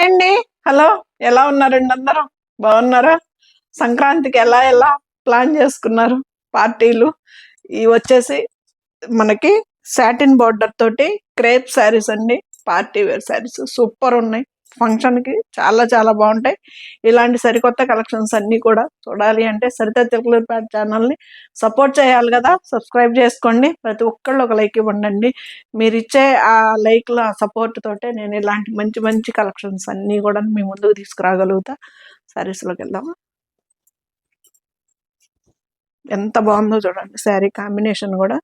అండి. హలో, ఎలా ఉన్నారండి అందరూ? బాగున్నారా? సంక్రాంతికి ఎలా ఎలా ప్లాన్ చేసుకున్నారు పార్టీలు? ఇవి వచ్చేసి మనకి సాటిన్ బార్డర్ తోటి క్రేప్ శారీస్ అండి. పార్టీ వేర్ శారీస్ సూపర్ ఉన్నాయి. ఫంక్షన్కి చాలా చాలా బాగుంటాయి. ఇలాంటి సరికొత్త కలెక్షన్స్ అన్నీ కూడా చూడాలి అంటే సరిత తిరుకులపేట ఛానల్ని సపోర్ట్ చేయాలి కదా. సబ్స్క్రైబ్ చేసుకోండి. ప్రతి ఒక్కళ్ళు ఒక లైక్ ఇవ్వండి. మీరు ఇచ్చే ఆ లైక్ల సపోర్ట్ తోటే నేను ఇలాంటి మంచి మంచి కలెక్షన్స్ అన్నీ కూడా మీ ముందుకు తీసుకురాగలుగుతా. శారీస్లోకి వెళ్దామా? ఎంత బాగుందో చూడండి. శారీ కాంబినేషన్ కూడా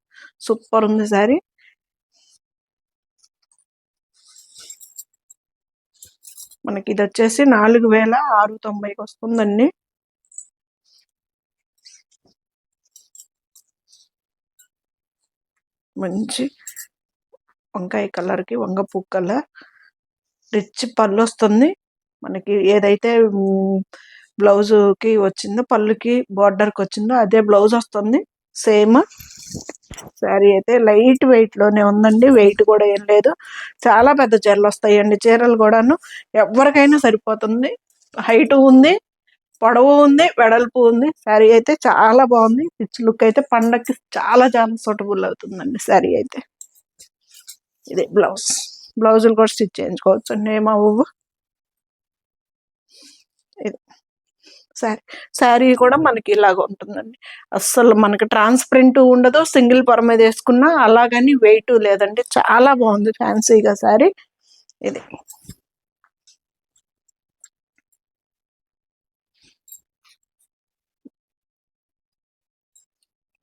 సూపర్ ఉంది. శారీ మనకి ఇది వచ్చేసి 4690కి వస్తుందండి. మంచి వంకాయ కలర్కి వంగపూ కలర్ రిచ్ పళ్ళు వస్తుంది. మనకి ఏదైతే బ్లౌజ్కి వచ్చిందో పళ్ళుకి బార్డర్కి వచ్చిందో అదే బ్లౌజ్ వస్తుంది. సేమ్ శారీ అయితే లైట్ వెయిట్లోనే ఉందండి. వెయిట్ కూడా ఏం లేదు. చాలా పెద్ద చీరలు వస్తాయండి. చీరలు కూడాను ఎవరికైనా సరిపోతుంది. హైట్ ఉంది, పొడవు ఉంది, వెడల్పు ఉంది. శారీ అయితే చాలా బాగుంది. రిచ్ లుక్ అయితే పండగకి చాలా చాలా సూటబుల్ అవుతుందండి. శారీ అయితే ఇది బ్లౌజులు కూడా స్టిచ్ చేయించుకోవచ్చు అండి. ఏమవ్వు. ఇది శారీ కూడా మనకి ఇలాగ ఉంటుందండి. అస్సలు మనకి ట్రాన్స్పరెంట్ ఉండదు. సింగిల్ పొర మీద వేసుకున్నా అలాగని వెయిట్ లేదండి. చాలా బాగుంది ఫ్యాన్సీగా శారీ. ఇది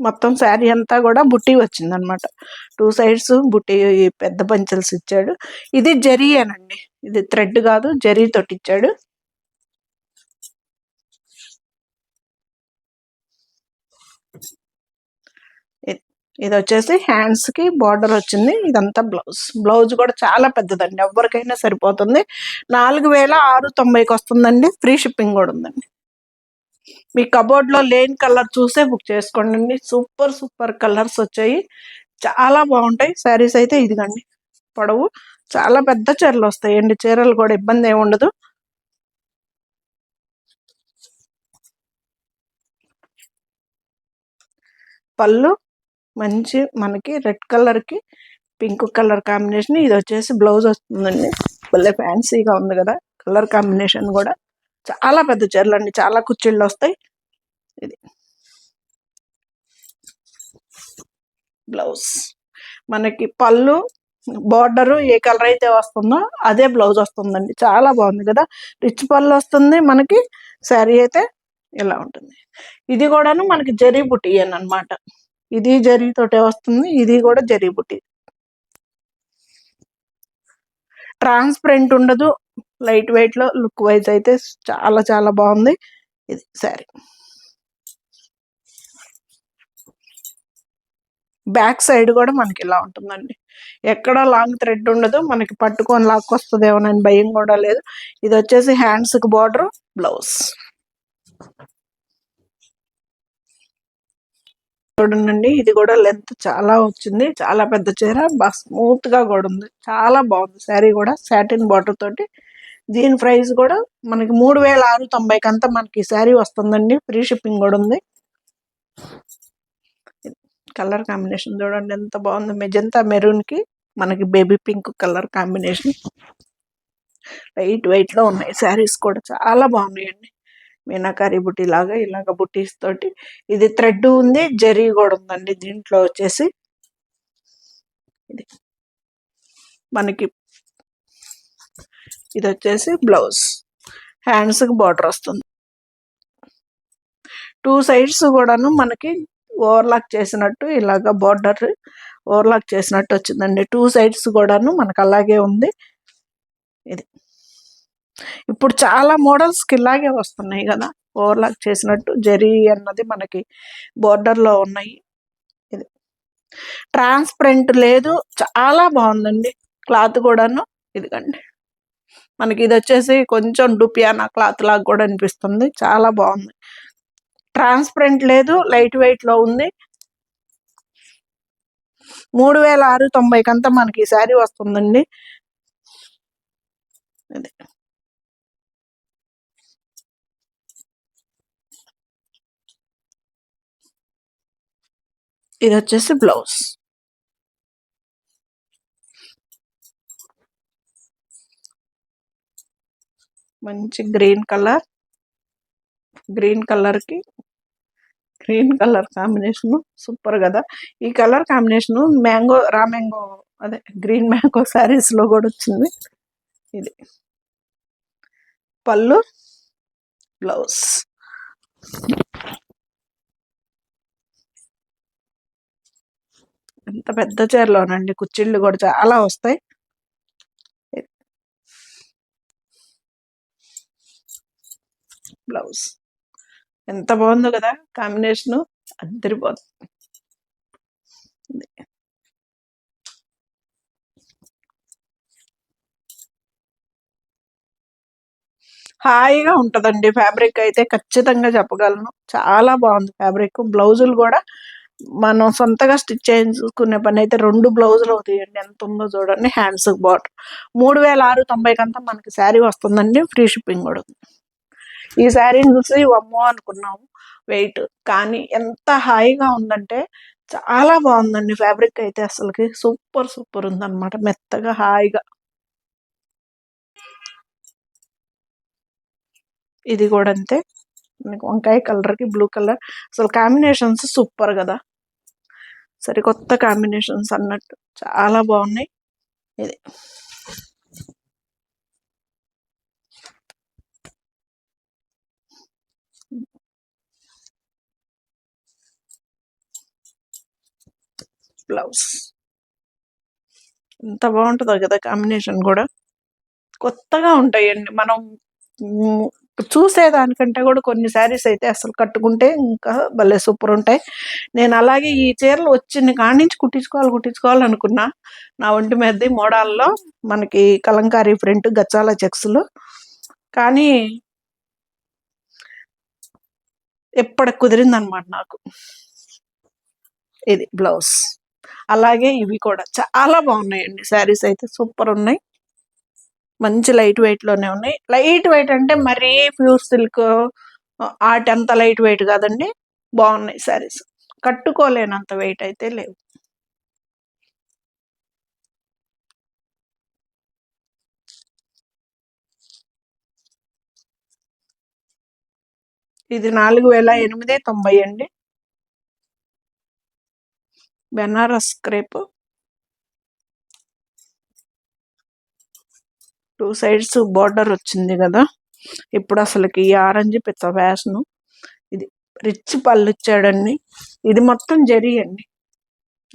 మొత్తం శారీ అంతా కూడా బుట్టి వచ్చిందనమాట. 2 సైడ్స్ బుట్టి పెద్ద పంచల్స్ ఇచ్చాడు. ఇది జరీయేనండి. ఇది థ్రెడ్ కాదు, జరీ తోటి ఇచ్చాడు. ఇది వచ్చేసి హ్యాండ్స్ కి బార్డర్ వచ్చింది. ఇదంతా బ్లౌజ్ కూడా చాలా పెద్దదండి. ఎవరికైనా సరిపోతుంది. 4690కి వస్తుందండి. ఫ్రీ షిప్పింగ్ కూడా ఉందండి. మీ కబోర్డ్ లో లేని కలర్ చూసే బుక్ చేసుకోండి. సూపర్ సూపర్ కలర్స్ వచ్చాయి. చాలా బాగుంటాయి శారీస్ అయితే. ఇదిగండి పొడవు చాలా పెద్ద చీరలు వస్తాయండి. చీరలు కూడా ఇబ్బంది ఏమి ఉండదు. పళ్ళు మంచి మనకి రెడ్ కలర్ కి పింక్ కలర్ కాంబినేషన్. ఇది వచ్చేసి బ్లౌజ్ వస్తుందండి. భలే ఫ్యాన్సీగా ఉంది కదా. కలర్ కాంబినేషన్ కూడా చాలా పెద్ద చీరలు అండి. చాలా కుచ్చిళ్ళు వస్తాయి. ఇది బ్లౌజ్ మనకి పళ్ళు బార్డరు ఏ కలర్ అయితే వస్తుందో అదే బ్లౌజ్ వస్తుందండి. చాలా బాగుంది కదా. రిచ్ పళ్ళు వస్తుంది మనకి. శారీ అయితే ఇలా ఉంటుంది. ఇది కూడాను మనకి జరీ బుట్టి అనమాట. ఇది జరీ తోటే వస్తుంది. ఇది కూడా జరీ బుట్టి. ట్రాన్స్పరెంట్ ఉండదు. లైట్ వెయిట్ లో లుక్ వైజ్ అయితే చాలా చాలా బాగుంది. ఇది శారీ బ్యాక్ సైడ్ కూడా మనకి ఇలా ఉంటుందండి. ఎక్కడ లాంగ్ థ్రెడ్ ఉండదు. మనకి పట్టుకొని లాక్కొస్తుందేమోనని భయం కూడా లేదు. ఇది వచ్చేసి హ్యాండ్స్ కి బార్డర్, బ్లౌజ్ చూడండి. ఇది కూడా లెంత్ చాలా వచ్చింది. చాలా పెద్ద చీర, బాగా స్మూత్ గా కూడా ఉంది. చాలా బాగుంది శారీ కూడా. సాటిన్ బార్డర్ తోటి. దీని ప్రైస్ కూడా మనకి 3690కి అంతా మనకి శారీ వస్తుందండి. ఫ్రీ షిప్పింగ్ కూడా ఉంది. కలర్ కాంబినేషన్ చూడండి ఎంత బాగుంది. మెజంతా మెరూన్ కి మనకి baby pink colour combination. Light weight లో ఉన్నాయి. శారీస్ కూడా చాలా బాగున్నాయండి. మీనాకారి బుట్టి లాగా ఇలాగ బుట్టీస్ తోటి. ఇది థ్రెడ్ ఉంది, జరీ కూడా ఉందండి. దీంట్లో వచ్చేసి ఇది మనకి ఇది వచ్చేసి బ్లౌజ్. హ్యాండ్స్ కి బార్డర్ వస్తుంది. 2 సైడ్స్ కూడాను మనకి ఓవర్లాక్ చేసినట్టు ఇలాగ బార్డర్ ఓవర్లాక్ చేసినట్టు వచ్చిందండి. 2 సైడ్స్ కూడాను మనకు అలాగే ఉంది. ఇది ఇప్పుడు చాలా మోడల్స్ కి ఇలాగే వస్తున్నాయి కదా. ఓవర్లాక్ చేసినట్టు జరీ అన్నది మనకి బోర్డర్ లో ఉన్నాయి. ఇది ట్రాన్స్పరెంట్ లేదు. చాలా బాగుందండి క్లాత్ కూడాను. ఇదిగండి మనకి ఇది వచ్చేసి కొంచెం డుపియానా క్లాత్ లాగా కూడా అనిపిస్తుంది. చాలా బాగుంది. ట్రాన్స్పరెంట్ లేదు. లైట్ వెయిట్ లో ఉంది. 3690కి అంతా మనకి ఈ శారీ వస్తుందండి. ఇది ఇది వచ్చేసి బ్లౌజ్. మంచి గ్రీన్ కలర్కి గ్రీన్ కలర్ కాంబినేషన్ సూపర్ కదా. ఈ కలర్ కాంబినేషన్ మ్యాంగో అదే గ్రీన్ మ్యాంగో శారీస్ లో కూడా వచ్చింది. ఇది పళ్ళు, బ్లౌజ్. ఎంత పెద్ద చీరలోనండి, కుచ్చిళ్ళు కూడా చాలా వస్తాయి. బ్లౌజ్ ఎంత బాగుందో కదా కాంబినేషన్, అద్దరిపోతుంది. హాయిగా ఉంటదండి ఫ్యాబ్రిక్ అయితే ఖచ్చితంగా చెప్పగలను. చాలా బాగుంది ఫ్యాబ్రిక్. బ్లౌజులు కూడా మనం సొంతగా స్టిచ్ చేయించుకునే పని అయితే 2 బ్లౌజులు అవుతాయండి. ఎంత ఉందో చూడండి. హ్యాండ్స్ బార్డర్ 3690 కంతా మనకి శారీ వస్తుందండి. ఫ్రీ షిప్పింగ్ కూడా ఉంది. ఈ శారీని చూసి అమ్మో అనుకున్నాము వెయిట్, కానీ ఎంత హాయిగా ఉందంటే చాలా బాగుందండి ఫ్యాబ్రిక్ అయితే. అసలుకి సూపర్ సూపర్ ఉందన్నమాట, మెత్తగా హాయిగా. ఇది కూడా అంతే, వంకాయ కలర్ కి బ్లూ కలర్, అసలు కాంబినేషన్స్ సూపర్ కదా. సరికొత్త కాంబినేషన్స్ అన్నట్టు చాలా బాగున్నాయి. ఇది బ్లౌజ్. ఎంత బాగుంటుందో కదా కాంబినేషన్ కూడా. కొత్తగా ఉంటాయండి. మనం చూసేదానికంటే కూడా కొన్ని శారీస్ అయితే అసలు కట్టుకుంటే ఇంకా భలే సూపర్ ఉంటాయి. నేను అలాగే ఈ చీరలు వచ్చిన కాడి నుంచి కుట్టించుకోవాలనుకున్నా. నా ఒంటి మీదది మోడాల్లో మనకి కలంకారీ ప్రింట్ గచ్చాల చెక్స్లు, కానీ ఎప్పటికి కుదిరిందనమాట నాకు. ఇది బ్లౌజ్. అలాగే ఇవి కూడా చాలా బాగున్నాయండి శారీస్ అయితే సూపర్ ఉన్నాయి. మంచి లైట్ వెయిట్ లోనే ఉన్నాయి. లైట్ వెయిట్ అంటే మరీ ప్యూర్ సిల్క్ అంత లైట్ వెయిట్ కాదండి. బాగున్నాయి శారీస్, కట్టుకోలేనంత వెయిట్ అయితే లేవు. ఇది 4890 అండి. బెనారస్ క్రేప్, 2 సైడ్స్ బార్డర్ వచ్చింది కదా. ఇప్పుడు అసలుకి ఈ ఆరెంజ్ పెద్ద ఫ్యాషన్. ఇది రిచ్ పళ్ళు ఇచ్చాడండి. ఇది మొత్తం జరీ అండి,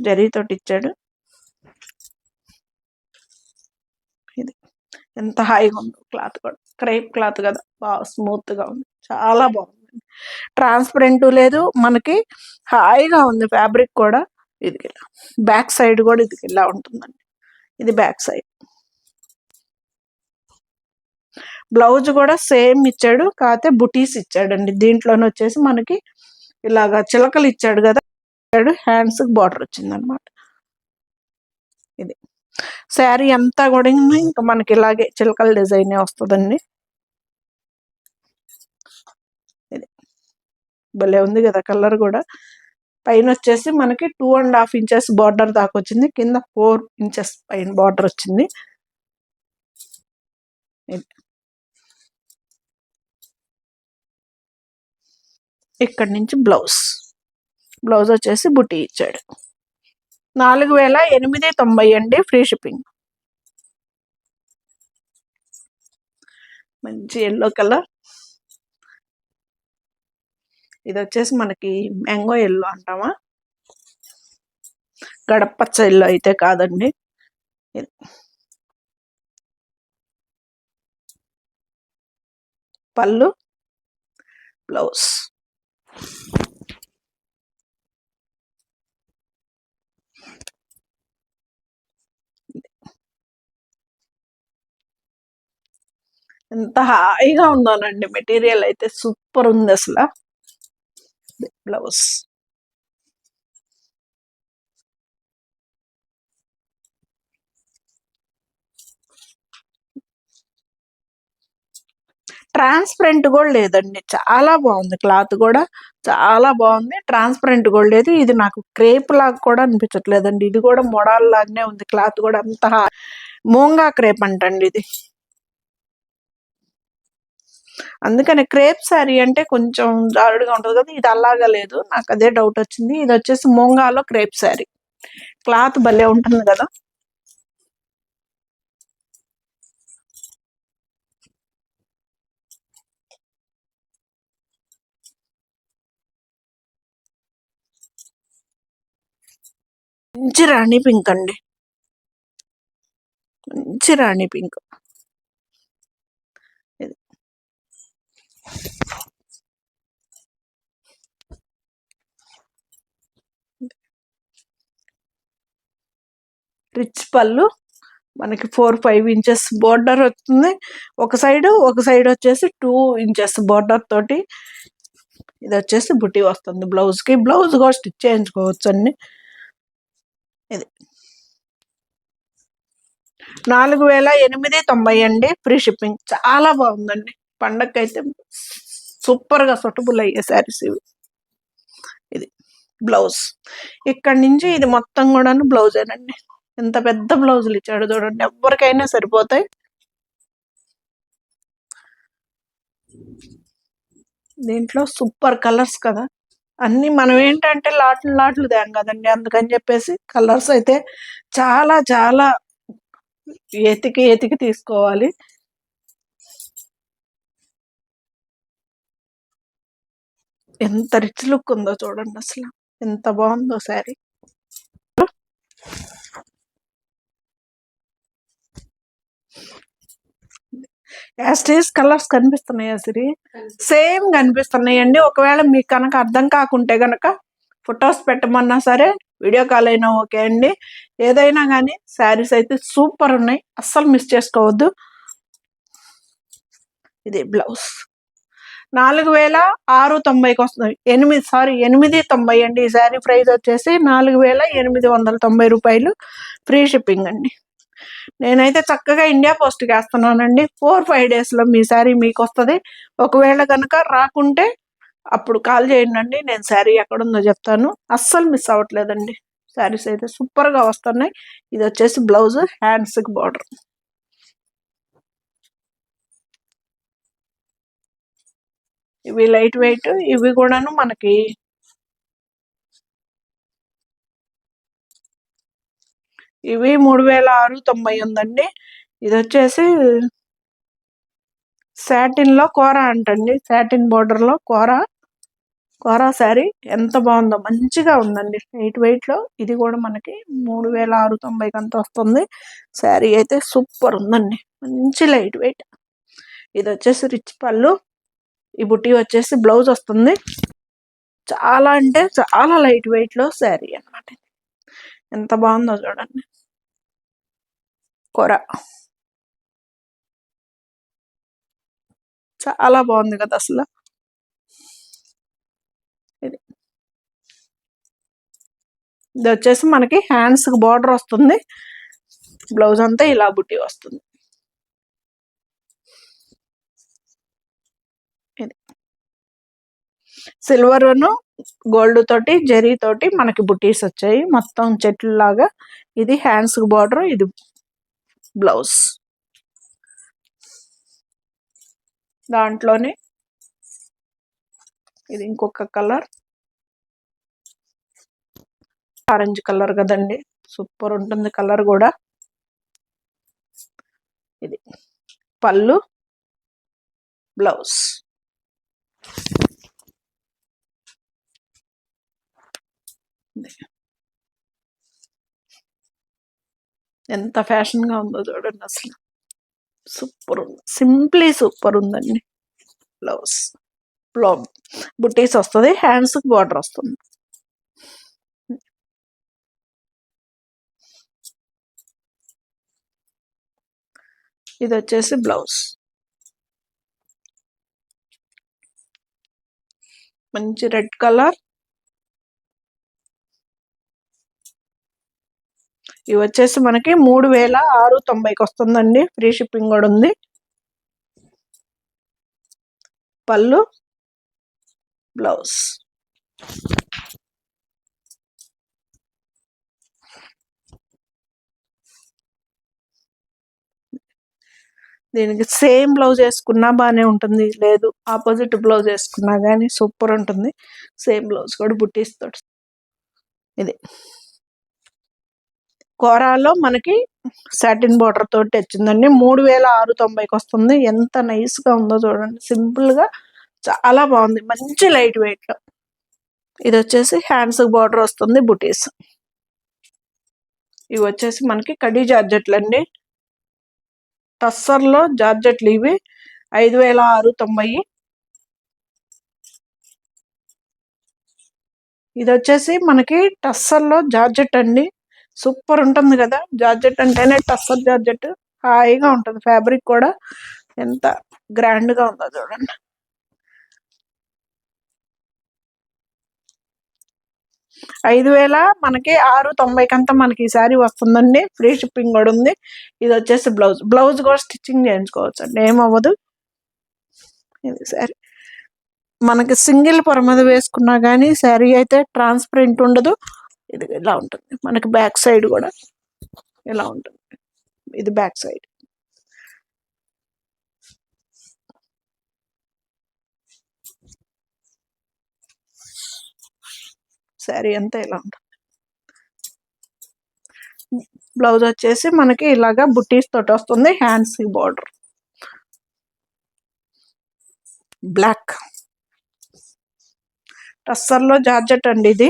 జరీతోటి ఇచ్చాడు. ఇది ఎంత హాయిగా ఉందో క్లాత్ కూడా, క్రేప్ క్లాత్ కదా, బాగా స్మూత్ గా ఉంది, చాలా బాగుంది. ట్రాన్స్పరెంట్ లేదు మనకి, హాయిగా ఉంది ఫ్యాబ్రిక్ కూడా. ఇది బ్యాక్ సైడ్ కూడా ఇది ఇలా ఉంటుందండి. ఇది బ్యాక్ సైడ్. బ్లౌజ్ కూడా సేమ్ ఇచ్చాడు, కాకపోతే బుటీస్ ఇచ్చాడండి. దీంట్లోనే వచ్చేసి మనకి ఇలాగా చిలకలు ఇచ్చాడు కదా. హ్యాండ్స్ బార్డర్ వచ్చింది అనమాట. ఇది శారీ అంతా కూడా ఇంకా మనకి ఇలాగే చిలకల డిజైన్ వస్తుందండి. ఇది భలే ఉంది కదా కలర్ కూడా. పైన వచ్చేసి మనకి 2.5 ఇంచెస్ బార్డర్ దాకా వచ్చింది, కింద 4 ఇంచెస్ పైన బార్డర్ వచ్చింది. ఇక్కడ నుంచి బ్లౌజ్ వచ్చేసి బుటీ ఇచ్చాడు. 4890 అండి, ఫ్రీ షిప్పింగ్. మంచి ఎల్లో కలర్. ఇది వచ్చేసి మనకి మ్యాంగో ఎల్లో అంటామా, గడపచ్చ ఎల్లో అయితే కాదండి. పళ్ళు, బ్లౌజ్. ఎంత హాయిగా ఉందోనండి, మెటీరియల్ అయితే సూపర్ ఉంది అసలు. బ్లౌజ్. ట్రాన్స్పరెంట్ కూడా లేదండి, చాలా బాగుంది. క్లాత్ కూడా చాలా బాగుంది. ట్రాన్స్పరెంట్ కూడా లేదు. ఇది నాకు క్రేప్ లాగా కూడా అనిపించట్లేదండి. ఇది కూడా మొడాల్ లాగానే ఉంది. క్లాత్ కూడా అంత మూంగా క్రేప్ అంటండి ఇది. అందుకని క్రేప్ శారీ అంటే కొంచెం జారుడుగా ఉంటుంది కదా, ఇది అలాగా లేదు. నాకు అదే డౌట్ వచ్చింది. ఇది వచ్చేసి మూంగాలో క్రేప్ శారీ. క్లాత్ భలే ఉంటుంది కదా. మంచి రాణి పింక్ అండి, మంచి రాణి పింక్. ఇది రిచ్ పళ్ళు, మనకి 4-5 ఇంచెస్ బోర్డర్ వస్తుంది. ఒక సైడ్ వచ్చేసి 2 ఇంచెస్ బోర్డర్ తోటి. ఇది వచ్చేసి బుటీ వస్తుంది. బ్లౌజ్కి బ్లౌజ్ కూడా స్టిచ్ చేయించుకోవచ్చు అండి. ఇది 4890 అండి, ఫ్రీ షిప్పింగ్. చాలా బాగుందండి. పండగకి అయితే సూపర్గా సూటబుల్ అయ్యే శారీస్ ఇవి. ఇది బ్లౌజ్. ఇక్కడ నుంచి ఇది మొత్తం కూడాను బ్లౌజేనండి. ఎంత పెద్ద బ్లౌజులు ఇచ్చాడు చూడండి, ఎవరికైనా సరిపోతాయి. దీంట్లో సూపర్ కలర్స్ కదా. అన్ని మనం ఏంటంటే లాట్లు తేం కదండి, అందుకని చెప్పేసి కలర్స్ అయితే చాలా చాలా ఎతికి తీసుకోవాలి. ఎంత రిచ్ లుక్ ఉందో చూడండి, అసలు ఎంత బాగుందో శారీ. యాస్టీస్ కలర్స్ కనిపిస్తున్నాయా సిరి? సేమ్ కనిపిస్తున్నాయండి. ఒకవేళ మీకు కనుక అర్థం కాకుంటే గనక ఫొటోస్ పెట్టమన్నా సరే, వీడియో కాల్ అయినా ఓకే అండి. ఏదైనా కానీ శారీస్ అయితే సూపర్ ఉన్నాయి, అస్సలు మిస్ చేసుకోవద్దు. ఇది బ్లౌజ్ 4690కి వస్తుంది. 890 అండి. ఈ శారీ ప్రైస్ వచ్చేసి 4890 రూపాయలు, ఫ్రీ షిప్పింగ్ అండి. నేనైతే చక్కగా ఇండియా పోస్ట్కి వేస్తున్నానండి. 4-5 డేస్లో మీ శారీ మీకు వస్తుంది. ఒకవేళ కనుక రాకుంటే అప్పుడు కాల్ చేయండి, నేను శారీ ఎక్కడుందో చెప్తాను. అస్సలు మిస్ అవ్వట్లేదండి. శారీస్ అయితే సూపర్గా వస్తున్నాయి. ఇది వచ్చేసి బ్లౌజ్, హ్యాండ్స్కి బార్డర్. ఇవి లైట్ వెయిట్. ఇవి కూడాను మనకి ఇవి 3690 ఉందండి. ఇది వచ్చేసి సాటిన్ లో కోరా అంటండి, సాటిన్ బోర్డర్ లో కోరా శారీ. ఎంత బాగుందో, మంచిగా ఉందండి. లైట్ వెయిట్ లో. ఇది కూడా మనకి 3690కి అంత వస్తుంది. శారీ అయితే సూపర్ ఉందండి, మంచి లైట్ వెయిట్. ఇది వచ్చేసి రిచ్ పళ్ళు. ఈ బుట్టి వచ్చేసి బ్లౌజ్ వస్తుంది. చాలా అంటే చాలా లైట్ వెయిట్ లో శారీ అన్నమాట. ఎంత బాగుందో చూడండి, కోరా. చాలా బాగుంది కదా అసలు. ఇది ఇది వచ్చేసి మనకి హ్యాండ్స్ కి బార్డర్ వస్తుంది. బ్లౌజ్ అంతా ఇలా బుట్టి వస్తుంది. ఇది సిల్వర్ గోల్డ్ తోటి జరీ తోటి మనకి బుటీస్ వచ్చాయి, మొత్తం చెట్లు లాగా. ఇది హ్యాండ్స్ కి బార్డర్, ఇది బ్లౌజ్. దాంట్లోనే ఇది ఇంకొక కలర్, ఆరెంజ్ కలర్ కదండి, సూపర్ ఉంటుంది కలర్ కూడా. ఇది పళ్ళు, బ్లౌజ్. ఎంత ఫ్యాషన్ గా ఉందో చూడండి అసలు. సూపర్ ఉంది, సింప్లీ సూపర్ ఉందండి. బ్లౌజ్ బుట్టీస్ వస్తుంది, హ్యాండ్స్ కి బార్డర్ వస్తుంది. ఇది వచ్చేసి బ్లౌజ్, మంచి రెడ్ కలర్. ఇవి వచ్చేసి మనకి 3690కి వస్తుందండి, ఫ్రీ షిప్పింగ్ కూడా ఉంది. పళ్ళు, బ్లౌజ్. దీనికి సేమ్ బ్లౌజ్ వేసుకున్నా బాగానే ఉంటుంది, లేదు ఆపోజిట్ బ్లౌజ్ వేసుకున్నా కానీ సూపర్ ఉంటుంది. సేమ్ బ్లౌజ్ కూడా బుట్టీస్తాడు. ఇది కోరాలో మనకి సాటిన్ బార్డర్ తోటి వచ్చిందండి. 3690కి వస్తుంది. ఎంత నైస్ గా ఉందో చూడండి, సింపుల్ గా చాలా బాగుంది, మంచి లైట్ వెయిట్ లో. ఇది వచ్చేసి హ్యాండ్స్ బార్డర్ వస్తుంది, బుటీస్. ఇవి వచ్చేసి మనకి కడీ జార్జెట్లు అండి, టస్సర్లో జార్జెట్లు ఇవి. 5690. ఇది వచ్చేసి మనకి టస్సర్లో జార్జెట్ అండి, సూపర్ ఉంటుంది కదా. జార్జెట్ అంటేనే టస్సర్ జార్జెట్, హాయిగా ఉంటుంది. ఫ్యాబ్రిక్ కూడా ఎంత గ్రాండ్ గా ఉందో చూడండి. 5690 మనకి ఈ శారీ వస్తుందండి. ఫ్రీ షిప్పింగ్ కూడా ఉంది. ఇది వచ్చేసి బ్లౌజ్ కూడా స్టిచ్చింగ్ చేయించుకోవచ్చు అండి, ఏమవ్వదు. ఇది శారీ మనకి సింగిల్ పొర మీద వేసుకున్నా కానీ శారీ అయితే ట్రాన్స్పరెంట్ ఉండదు. ఇది ఇలా ఉంటుంది. మనకి బ్యాక్ సైడ్ కూడా ఇలా ఉంటుంది. ఇది బ్యాక్ సైడ్. శారీ అంతా ఇలా ఉంటుంది. బ్లౌజ్ వచ్చేసి మనకి ఇలాగా బుట్టీస్ తోటి వస్తుంది. హ్యాండ్స్ బార్డర్ బ్లాక్ టస్సర్లో జార్జెట్ అండి ఇది.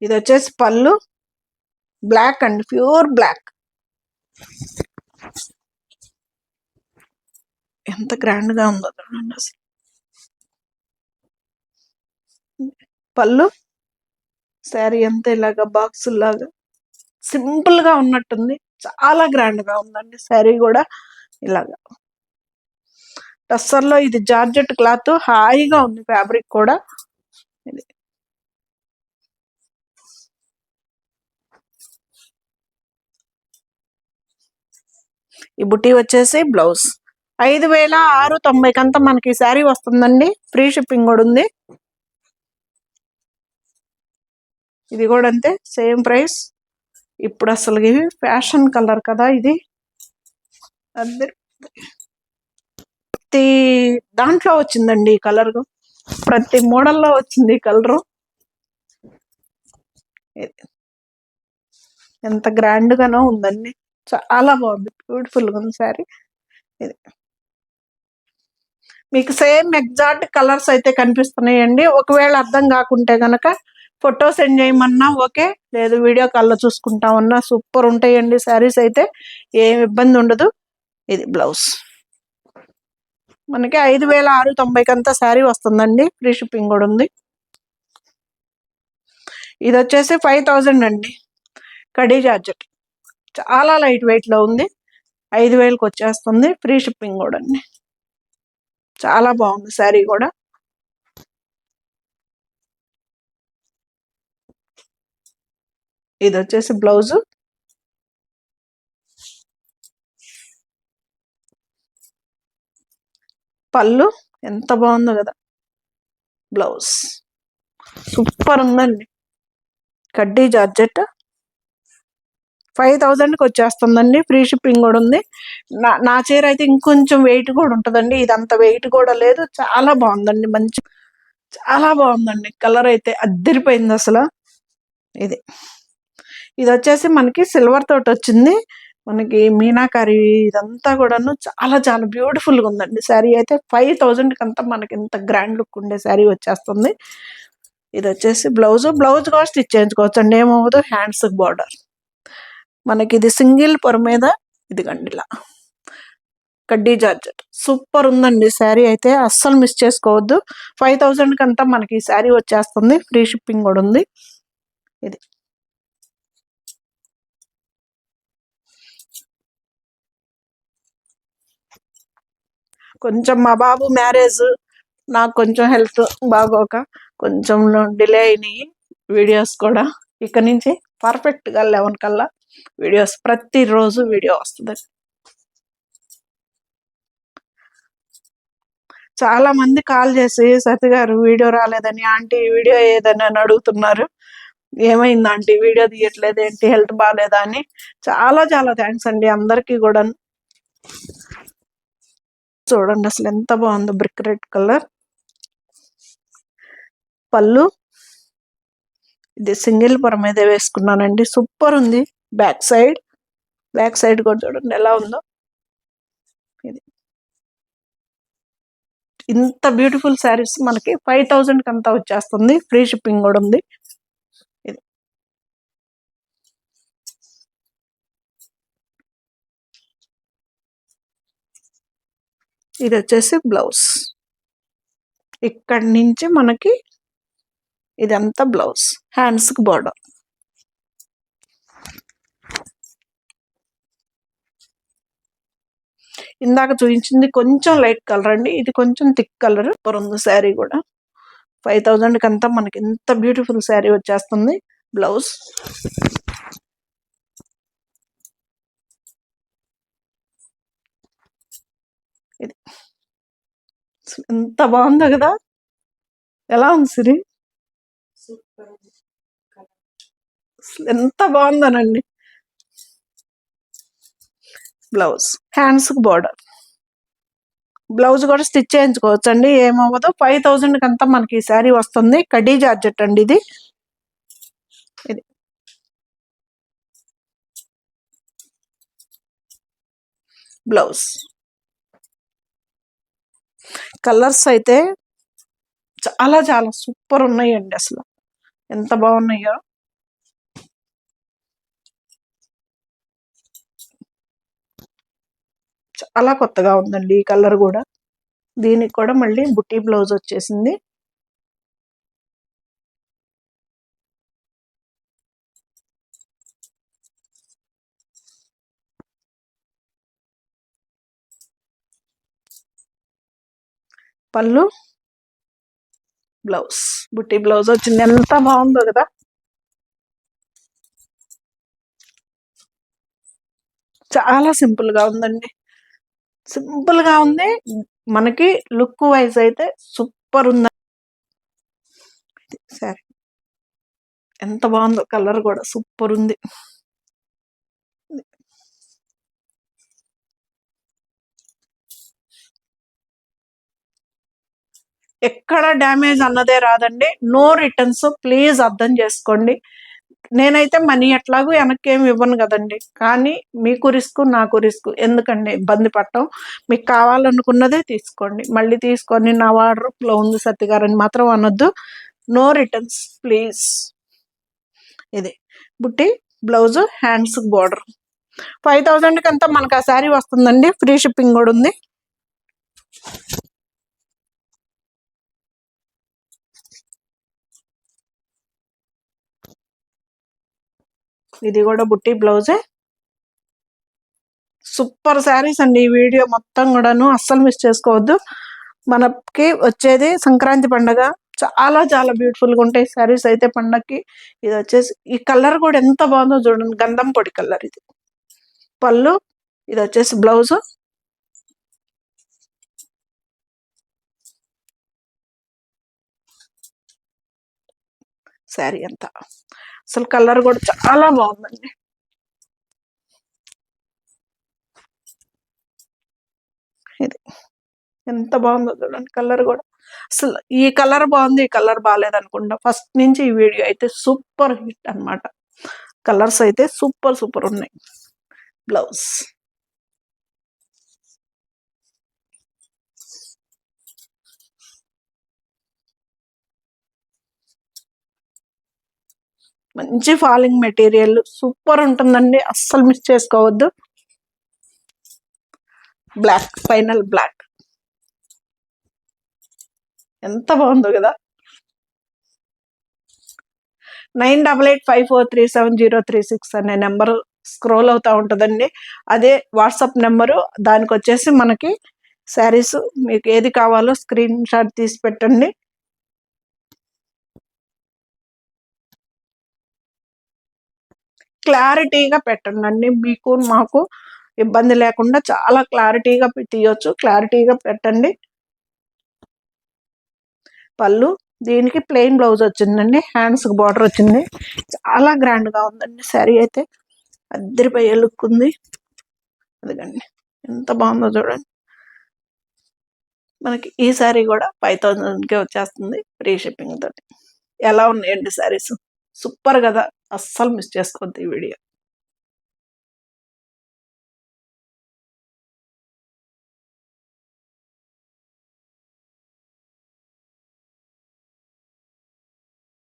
ఇది వచ్చేసి పళ్ళు, బ్లాక్ అండి, ప్యూర్ బ్లాక్. ఎంత గ్రాండ్ గా ఉందో చూడండి అసలు. పళ్ళు, శారీ అంతా ఇలాగా బాక్స్ లాగా సింపుల్ గా ఉన్నట్టుంది, చాలా గ్రాండ్ గా ఉందండి శారీ కూడా. ఇలాగా టస్సర్లో ఇది జార్జెట్ క్లాత్, హాయిగా ఉంది ఫ్యాబ్రిక్ కూడా. ఇది ఈ బుటీ వచ్చేసి బ్లౌజ్. 5690 మనకి శారీ వస్తుందండి. ఫ్రీ షిప్పింగ్ కూడా ఉంది. ఇది కూడా అంతే, సేమ్ ప్రైస్. ఇప్పుడు అసలు ఇవి ఫ్యాషన్ కలర్ కదా ఇది. ప్రతి దాంట్లో వచ్చిందండి ఈ కలర్, ప్రతి మోడల్లో వచ్చింది ఈ కలరు. ఎంత గ్రాండ్ గానో ఉందండి, చాలా బాగుంది, బ్యూటిఫుల్ గా ఉంది శారీ. ఇది మీకు సేమ్ ఎగ్జాక్ట్ కలర్స్ అయితే కనిపిస్తున్నాయండి. ఒకవేళ అర్థం కాకుంటే గనక ఫోటో సెండ్ చేయమన్నా ఓకే, లేదు వీడియో కాల్లో చూసుకుంటామన్నా సూపర్ ఉంటాయండి శారీస్ అయితే, ఏం ఇబ్బంది ఉండదు. ఇది బ్లౌజ్. మనకి 5690 శారీ వస్తుందండి. ఫ్రీ షిప్పింగ్ కూడా ఉంది. ఇది వచ్చేసి 5000 అండి, కడీ జార్జెట్, చాలా లైట్ వెయిట్ లో ఉంది. 5000కి వచ్చేస్తుంది. ఫ్రీ షిప్పింగ్ కూడా అండి. చాలా బాగుంది శారీ కూడా. ఇది వచ్చేసి బ్లౌజు, పళ్ళు ఎంత బాగుందో కదా, బ్లౌజ్ సూపర్ ఉందండి. కడ్డీ జార్జెట్ 5000కి వచ్చేస్తుందండి. ఫ్రీ షిప్పింగ్ కూడా ఉంది. నా చీర అయితే ఇంకొంచెం వెయిట్ కూడా ఉంటుందండి, ఇది అంత వెయిట్ కూడా లేదు. చాలా బాగుందండి, మంచి చాలా బాగుందండి. కలర్ అయితే అద్దరిపోయింది అసలు. ఇది ఇది వచ్చేసి మనకి సిల్వర్ తోటి వచ్చింది, మనకి మీనాకారి ఇదంతా కూడాను చాలా చాలా బ్యూటిఫుల్ గా ఉందండి శారీ అయితే. 5000కి మనకి ఇంత గ్రాండ్ లుక్ ఉండే శారీ వచ్చేస్తుంది. ఇది వచ్చేసి బ్లౌజ్ కూడా స్టిచ్ చేయించుకోవచ్చు అండి, ఏమవ్వదు. హ్యాండ్స్ బార్డర్ మనకి ఇది సింగిల్ పొర మీద, ఇదిగండి ఇలా కడ్డీ జార్జెట్, సూపర్ ఉందండి శారీ అయితే, అస్సలు మిస్ చేసుకోవద్దు. 5000కి మనకి ఈ శారీ వచ్చేస్తుంది. ఫ్రీ షిప్పింగ్ కూడా ఉంది. ఇది కొంచెం మా బాబు మ్యారేజ్ నాకు కొంచెం హెల్త్ బాగోక కొంచెం డిలే అయినాయి వీడియోస్ కూడా. ఇక నుంచి పర్ఫెక్ట్గా 11 కల్లా వీడియోస్, ప్రతిరోజు వీడియో వస్తుంది. చాలా మంది కాల్ చేసి సతీ గారు వీడియో రాలేదని, ఆంటీ వీడియో ఏదని అని అడుగుతున్నారు. ఏమైంది ఆంటీ వీడియో తీయట్లేదు ఏంటి, హెల్త్ బాగాలేదా అని. చాలా చాలా థ్యాంక్స్ అండి అందరికీ కూడా. చూడండి అసలు ఎంత బాగుందో, బ్రిక్ రెడ్ కలర్ పళ్ళు. ఇది సింగిల్ పొర మీద వేసుకున్నానండి, సూపర్ ఉంది. బ్యాక్ సైడ్ కూడా చూడండి ఎలా ఉందో. ఇది ఇంత బ్యూటిఫుల్ శారీస్ మనకి 5000 కంతా వచ్చేస్తుంది, ఫ్రీ షిప్పింగ్ కూడా ఉంది. ఇది ఇది వచ్చేసి బ్లౌజ్. ఇక్కడి నుంచి మనకి ఇదంతా బ్లౌజ్, హ్యాండ్స్కి బోర్డర్. ఇందాక చూపించింది కొంచెం లైట్ కలర్ అండి, ఇది కొంచెం థిక్ కలర్. ఉంది శారీ కూడా 5000 కంతా మనకి ఎంత బ్యూటిఫుల్ శారీ వచ్చేస్తుంది. బ్లౌజ్ ఇది ఎంత బాగుందో కదా. ఎలా ఉంది సిరి, ఎంత బాగుందోనండి. బ్లౌజ్ హ్యాండ్స్కి బోర్డర్. బ్లౌజ్ కూడా స్టిచ్ చేయించుకోవచ్చు అండి, ఏమవ్వదు. 5000 కంతా మనకి ఈ శారీ వస్తుంది. కడ్డీ జార్జెట్ అండి ఇది. ఇది బ్లౌజ్. కలర్స్ అయితే చాలా చాలా సూపర్ ఉన్నాయండి, అసలు ఎంత బాగున్నాయో. చాలా కొత్తగా ఉందండి ఈ కలర్ కూడా. దీనికి కూడా మళ్ళీ బుట్టి బ్లౌజ్ వచ్చేసింది. పళ్ళు, బ్లౌజ్, బుట్టి బ్లౌజ్ వచ్చింది. ఎంత బాగుందో కదా. చాలా సింపుల్ గా ఉందండి, సింపుల్ గా ఉంది. మనకి లుక్ వైజ్ అయితే సూపర్ ఉంది. సరే ఎంత బాగుందో, కలర్ కూడా సూపర్ ఉంది. ఎక్కడ డ్యామేజ్ అన్నదే రాదండి, నో రిటర్న్స్, ప్లీజ్ అర్థం చేసుకోండి. నేనైతే మనీ ఎట్లాగూ వెనక్కి ఏమి ఇవ్వను కదండి, కానీ మీకు రిస్క్ నాకు రిస్క్ ఎందుకండి ఇబ్బంది పడటం. మీకు కావాలనుకున్నదే తీసుకోండి, మళ్ళీ తీసుకొని నా వార్డ్రోబ్లో ఉంది సత్తి గారని మాత్రం అనొద్దు. No returns please. ఇది బుట్టి బ్లౌజ్, హ్యాండ్స్ బోర్డర్. 5000 కంతా మనకు ఆ శారీ వస్తుందండి, ఫ్రీ షిప్పింగ్ కూడా ఉంది. ఇది కూడా బుట్టి బ్లౌజే. సూపర్ శారీస్ అండి. ఈ వీడియో మొత్తం కూడాను అస్సలు మిస్ చేసుకోవద్దు. మనకి వచ్చేది సంక్రాంతి పండుగ, చాలా చాలా బ్యూటిఫుల్గా ఉంటాయి శారీస్ అయితే పండగకి. ఇది వచ్చేసి ఈ కలర్ కూడా ఎంత బాగుందో చూడండి, గంధం పొడి కలర్. ఇది పళ్ళు, ఇది వచ్చేసి బ్లౌజ్. శారీ అంతా అసలు కలర్ కూడా చాలా బాగుందండి. ఇది ఎంత బాగుందో చూడండి, కలర్ కూడా అసలు. ఈ కలర్ బాగుంది, ఈ కలర్ బాగాలేదు అనుకుంటా. ఫస్ట్ నుంచి ఈ వీడియో అయితే సూపర్ హిట్ అన్నమాట. కలర్స్ అయితే సూపర్ సూపర్ ఉన్నాయి. బ్లౌజ్ మంచి ఫాలింగ్ మెటీరియల్, సూపర్ ఉంటుందండి, అస్సలు మిస్ చేసుకోవద్దు. బ్లాక్, ఫైనల్ బ్లాక్, ఎంత బాగుందో కదా. 9885437036 అనే నెంబర్ స్క్రోల్ అవుతా ఉంటుందండి, అదే వాట్సాప్ నెంబరు. దానికి వచ్చేసి మనకి శారీస్ మీకు ఏది కావాలో స్క్రీన్ షాట్ తీసి పెట్టండి. క్లారిటీగా పెట్టండి, మీకు మాకు ఇబ్బంది లేకుండా చాలా క్లారిటీగా తీయొచ్చు. క్లారిటీగా పెట్టండి. పళ్ళు దీనికి ప్లెయిన్ బ్లౌజ్ వచ్చిందండి, హ్యాండ్స్కి బార్డర్ వచ్చింది. చాలా గ్రాండ్గా ఉందండి శారీ అయితే, అద్దరిపోయే లుక్ ఉంది. అదిగండి ఎంత బాగుందో చూడండి. మనకి ఈ శారీ కూడా 5000కే వచ్చేస్తుంది ఫ్రీ షిప్పింగ్ తోటి. ఎలా ఉన్నాయండి శారీస్? సూపర్ కదా, అస్సలు మిస్ చేసుకోవద్దు ఈ వీడియో.